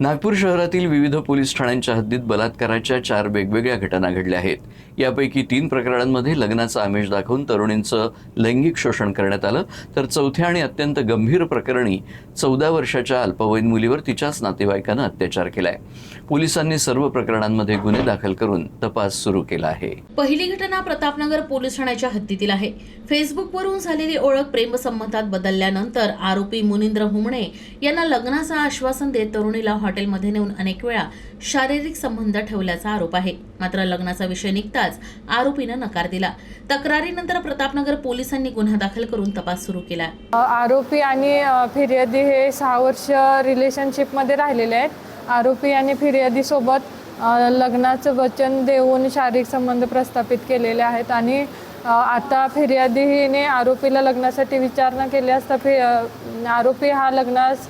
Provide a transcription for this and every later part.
नागपूर शहरातील विविध पोलीस ठाण्यांच्या हद्दीत बलात्काराच्या 4 वेगवेगळ्या घटना घडल्या आहेत। यापैकी 3 प्रकरणांमध्ये लग्नाचा आमिष दाखवून तरुणींचं लैंगिक शोषण करण्यात आलं, तर चौथ्या आणि अत्यंत गंभीर प्रकरणी 14 वर्षाच्या अल्पवयीन मुलीवर तिच्याच नातेवाईकांनं अत्याचार केलाय। पोलिसांनी सर्व प्रकरणांमध्ये गुन्हे दाखल करून तपास सुरू केला आहे। पहिली घटना प्रतापनगर पोलीस ठाण्याच्या हद्दीतील आहे। फेसबुकवरून झालेली ओळख प्रेमसंबंधात बदलल्यानंतर आरोपी मुनींद्र हुमणे यांना लग्नाचं आश्वासन देत तरुणीला हॉटेलमध्ये नेऊन अनेक वेळा शारीरिक संबंध ठेवल्याचा आरोप आहे। मात्र लग्नाचा विषय निघताच आरोपीनं नकार दिला। तक्रारीनंतर प्रतापनगर पोलिसांनी गुन्हा दाखल करून तपास सुरू केला। आरोपी आणि फिर्यादी हे 6 वर्ष रिलेशनशिपमध्ये राहिलेले आहेत। आरोपी आणि फिर्यादी सोबत लग्नाचं वचन देऊन शारीरिक संबंध प्रस्थापित केलेले आहेत आणि आता फिर्यादीने आरोपीला लग्नासाठी विचारणा केली असता आरोपी हा लग्नास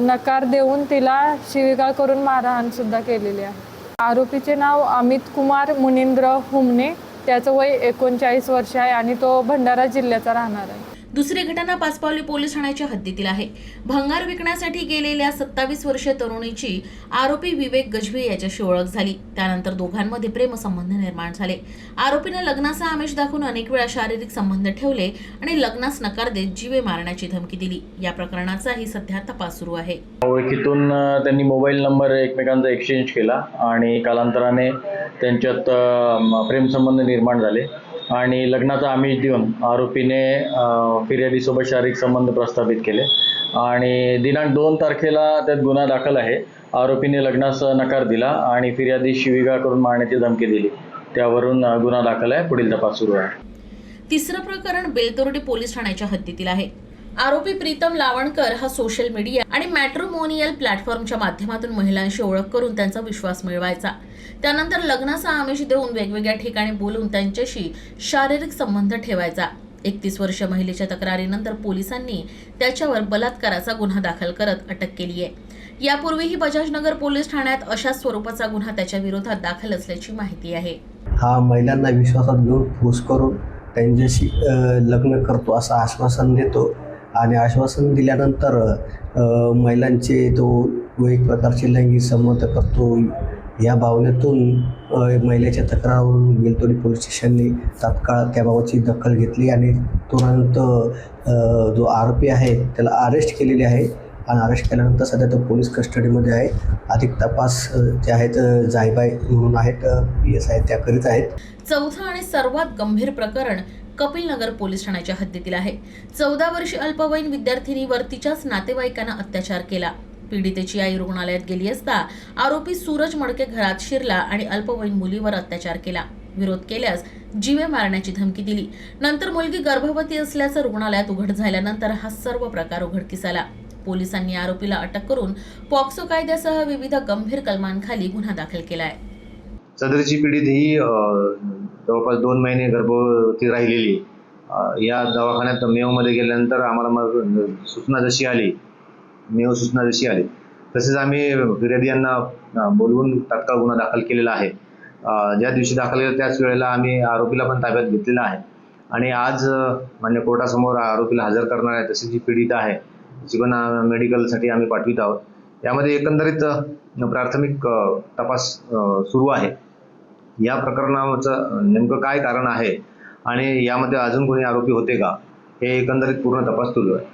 नकार देऊन तिला शिवीगाळ करून मारहाण सुद्धा केलेली आहे। आरोपीचे नाव अमित कुमार मुनींद्र हुमणे, त्याचं वय 39 वर्ष आहे आणि तो भंडारा जिल्ह्याचा राहणार आहे। दुसरी घटना पाचपावली पोलीस ठाण्याच्या हद्दीतील आहे। भंगार विकण्यासाठी गेलेल्या 27 वर्षीय तरुणीची आरोपी विवेक गजबी याच्याशी ओळख झाली। त्यानंतर दोघांमध्ये प्रेमसंबंध निर्माण झाले। आरोपीने लग्नाचा आमिष दाखवून अनेक वेळा शारीरिक संबंध ठेवले आणि लग्नास नकार देत जीवे मारण्याची धमकी दिली। या प्रकरणाचाही सध्या तपास सुरू आहे। ओळखीतून त्यांनी मोबाईल नंबर एकमेकांचा एक्सचेंज केला आणि कालांतराने त्यांच्यात प्रेमसंबंध निर्माण झाले आणि लग्नाचा आमिष देऊन आरोपीने फिर्यादीसोबत शारीरिक संबंध प्रस्थापित केले आणि दिनांक 2 तारखेला त्यात गुन्हा दाखल आहे। आरोपीने लग्नास नकार दिला आणि फिर्यादी शिवीगाळ करून मारण्याची धमकी दिली। त्यावरून गुन्हा दाखल आहे, पुढील तपास सुरू आहे। तिसरं प्रकरण बेलतोर्डी पोलीस ठाण्याच्या हद्दीतील आहे। आरोपी प्रीतम लावणकर हा सोशल मीडिया आणि मॅट्रिमोनियल प्लॅटफॉर्मच्या माध्यमातून महिलांशी ओळख करून त्यांचा विश्वास मिळवायचा। त्यानंतर लग्नाचा आमिष देऊन वेगवेगळ्या ठिकाणी बोलून त्यांच्याशी शारीरिक संबंध ठेवायचा। 31 वर्षीय महिलेच्या तक्रारीनंतर पोलिसांनी त्याच्यावर बलात्काराचा गुन्हा दाखल करत अटक केली आहे। यापूर्वीही बजाजनगर पोलीस ठाण्यात अशा स्वरूपाचा गुन्हा त्याच्या विरोधात दाखल असल्याची माहिती आहे। हा महिलांना विश्वासात घेऊन फोर्स करून त्यांच्याशी लग्न करतो असं आश्वासन देतो आणि आश्वासन दिल्यानंतर महिलांचे तो एक प्रकारचे लैंगिक संबंध करतो। या भावनेतून महिलेच्या तक्रारीवरून बेलतोर्डी पोलीस स्टेशनने तात्काळ त्याबाबतची दखल घेतली आणि तुरंत जो आरोपी आहे त्याला अरेस्ट केलेले आहे आणि अरेस्ट केल्यानंतर सध्या तो पोलीस कस्टडीमध्ये आहे। अधिक तपास जे आहेत जायबाई म्हणून आहेत PS आहेत त्या करीत आहेत। चौथं आणि सर्वात गंभीर प्रकरण कपिलनगर पोलीस ठाण्याच्या हद्दीतील आहे। 14 वर्षीय अल्पवयीन विद्यार्थिनीवर तिच्याच नातेवाईकांना अत्याचार केला। पीडितेची आई रुग्णालयात गेली असता आरोपी सूरज मडके घरात शिरला आणि अल्पवयीन मुलीवर अत्याचार केला। विरोध केल्यास जीवे मारण्याची धमकी दिली। नंतर मुलगी गर्भवती असल्याचं रुग्णालयात उघड झाल्यानंतर हा सर्व प्रकार उघडकीस आला। पोलिसांनी आरोपीला अटक करून पॉक्सो कायद्यासह विविध गंभीर कलमांखाली गुन्हा दाखल केला आहे। सदरची पीडित ही जवळपास 2 महिने गर्भवती राहिलेली। या दवाखान्यात मेवमध्ये गेल्यानंतर आम्हाला सूचना जशी आली तसेच आम्ही फिर्यादी यांना बोलवून तात्काळ गुन्हा दाखल केलेला आहे। ज्या दिवशी दाखल केला त्याच वेळेला आम्ही आरोपीला पण ताब्यात घेतलेला आहे आणि आज मान्य कोर्टासमोर आरोपीला हजर करणार आहे। तशी जी पीडित आहे तिची पण मेडिकलसाठी आम्ही पाठवित आहोत। यामध्ये एकंदरीत प्राथमिक तपास सुरू आहे। या प्रकरणाचं नेमकं काय कारण आहे आणि यामध्ये अजून कोणी आरोपी होते का हे एकंदरीत पूर्ण तपास सुरू आहे।